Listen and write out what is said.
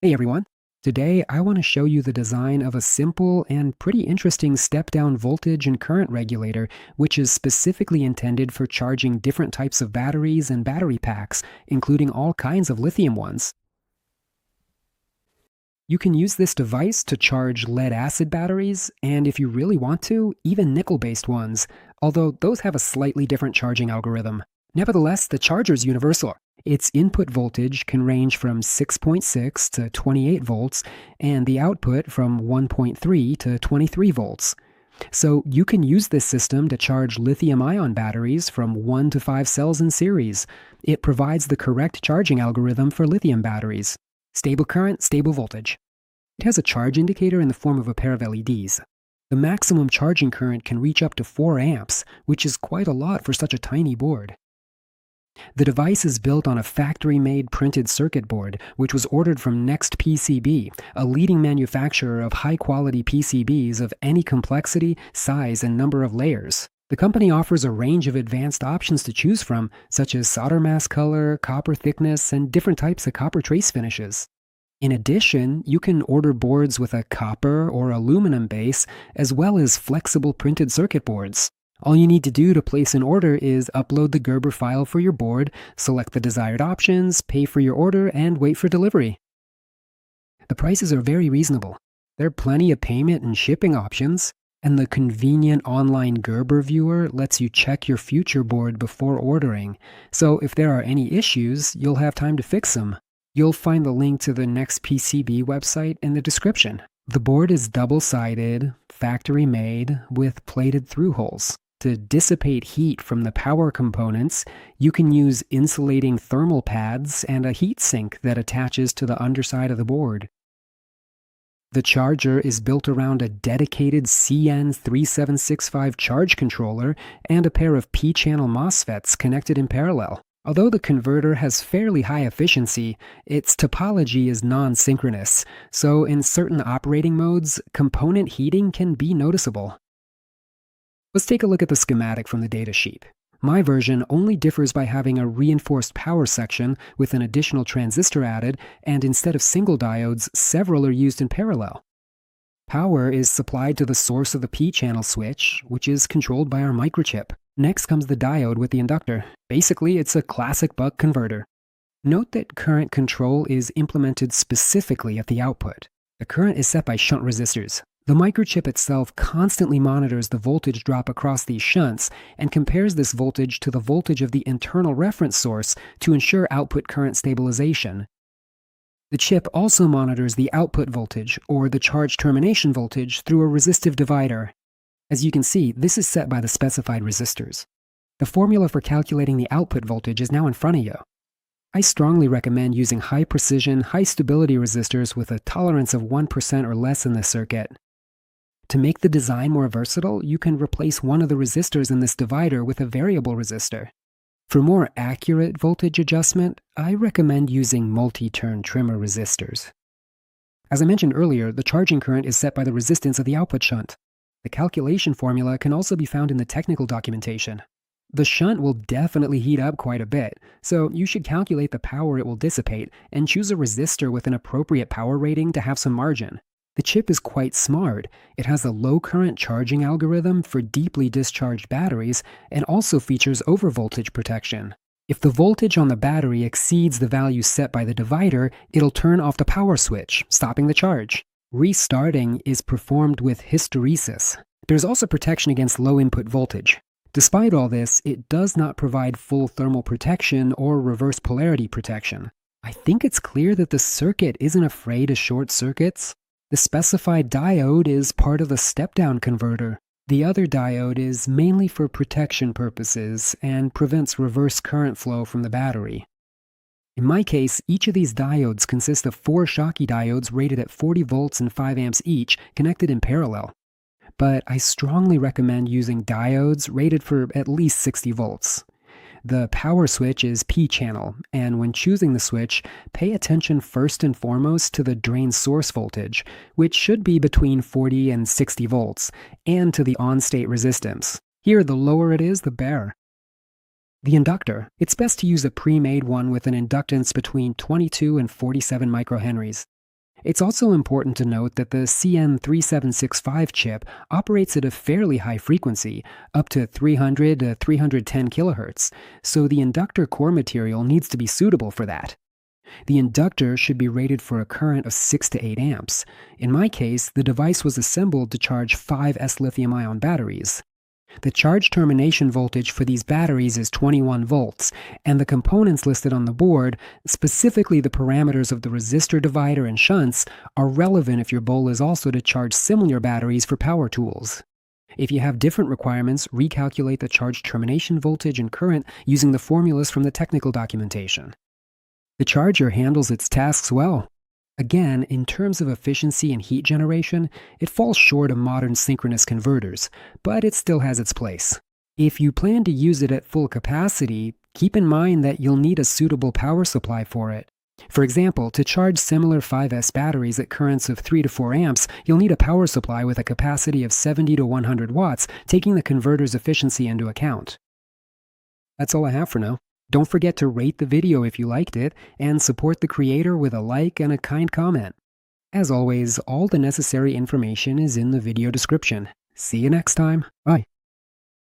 Hey everyone. Today I want to show you the design of a simple and pretty interesting step-down voltage and current regulator, which is specifically intended for charging different types of batteries and battery packs, including all kinds of lithium ones. You can use this device to charge lead-acid batteries, and if you really want to, even nickel-based ones, although those have a slightly different charging algorithm. Nevertheless, the charger is universal. Its input voltage can range from 6.6 to 28 volts, and the output from 1.3 to 23 volts. So you can use this system to charge lithium-ion batteries from 1 to 5 cells in series. It provides the correct charging algorithm for lithium batteries. Stable current, stable voltage. It has a charge indicator in the form of a pair of LEDs. The maximum charging current can reach up to 4 amps, which is quite a lot for such a tiny board. The device is built on a factory-made printed circuit board, which was ordered from Next PCB, a leading manufacturer of high-quality PCBs of any complexity, size, and number of layers. The company offers a range of advanced options to choose from, such as solder mask color, copper thickness, and different types of copper trace finishes. In addition, you can order boards with a copper or aluminum base, as well as flexible printed circuit boards. All you need to do to place an order is upload the Gerber file for your board, select the desired options, pay for your order, and wait for delivery. The prices are very reasonable. There are plenty of payment and shipping options, and the convenient online Gerber viewer lets you check your future board before ordering, so if there are any issues, you'll have time to fix them. You'll find the link to the Next PCB website in the description. The board is double-sided, factory-made, with plated through holes. To dissipate heat from the power components, you can use insulating thermal pads and a heat sink that attaches to the underside of the board. The charger is built around a dedicated CN3765 charge controller and a pair of P-channel MOSFETs connected in parallel. Although the converter has fairly high efficiency, its topology is non-synchronous, so in certain operating modes, component heating can be noticeable. Let's take a look at the schematic from the datasheet. My version only differs by having a reinforced power section with an additional transistor added, and instead of single diodes, several are used in parallel. Power is supplied to the source of the P-channel switch, which is controlled by our microchip. Next comes the diode with the inductor. Basically, it's a classic buck converter. Note that current control is implemented specifically at the output. The current is set by shunt resistors. The microchip itself constantly monitors the voltage drop across these shunts and compares this voltage to the voltage of the internal reference source to ensure output current stabilization. The chip also monitors the output voltage, or the charge termination voltage, through a resistive divider. As you can see, this is set by the specified resistors. The formula for calculating the output voltage is now in front of you. I strongly recommend using high-precision, high-stability resistors with a tolerance of 1% or less in this circuit. To make the design more versatile, you can replace one of the resistors in this divider with a variable resistor. For more accurate voltage adjustment, I recommend using multi-turn trimmer resistors. As I mentioned earlier, the charging current is set by the resistance of the output shunt. The calculation formula can also be found in the technical documentation. The shunt will definitely heat up quite a bit, so you should calculate the power it will dissipate and choose a resistor with an appropriate power rating to have some margin. The chip is quite smart. It has a low current charging algorithm for deeply discharged batteries and also features overvoltage protection. If the voltage on the battery exceeds the value set by the divider, it'll turn off the power switch, stopping the charge. Restarting is performed with hysteresis. There's also protection against low input voltage. Despite all this, it does not provide full thermal protection or reverse polarity protection. I think it's clear that the circuit isn't afraid of short circuits. The specified diode is part of the step-down converter. The other diode is mainly for protection purposes and prevents reverse current flow from the battery. In my case, each of these diodes consists of 4 Schottky diodes rated at 40 volts and 5 amps each, connected in parallel. But I strongly recommend using diodes rated for at least 60 volts. The power switch is P-channel, and when choosing the switch, pay attention first and foremost to the drain source voltage, which should be between 40 and 60 volts, and to the on-state resistance. Here, the lower it is, the better. The inductor, it's best to use a pre-made one with an inductance between 22 and 47 microhenries. It's also important to note that the CN3765 chip operates at a fairly high frequency, up to 300 to 310 kHz, so the inductor core material needs to be suitable for that. The inductor should be rated for a current of 6 to 8 amps. In my case, the device was assembled to charge 5 S lithium-ion batteries. The charge termination voltage for these batteries is 21 volts, and the components listed on the board, specifically the parameters of the resistor divider and shunts, are relevant if your goal is also to charge similar batteries for power tools. If you have different requirements, recalculate the charge termination voltage and current using the formulas from the technical documentation. The charger handles its tasks well. Again, in terms of efficiency and heat generation, it falls short of modern synchronous converters, but it still has its place. If you plan to use it at full capacity, keep in mind that you'll need a suitable power supply for it. For example, to charge similar 5S batteries at currents of 3 to 4 amps, you'll need a power supply with a capacity of 70 to 100 watts, taking the converter's efficiency into account. That's all I have for now. Don't forget to rate the video if you liked it, and support the creator with a like and a kind comment. As always, all the necessary information is in the video description. See you next time. Bye.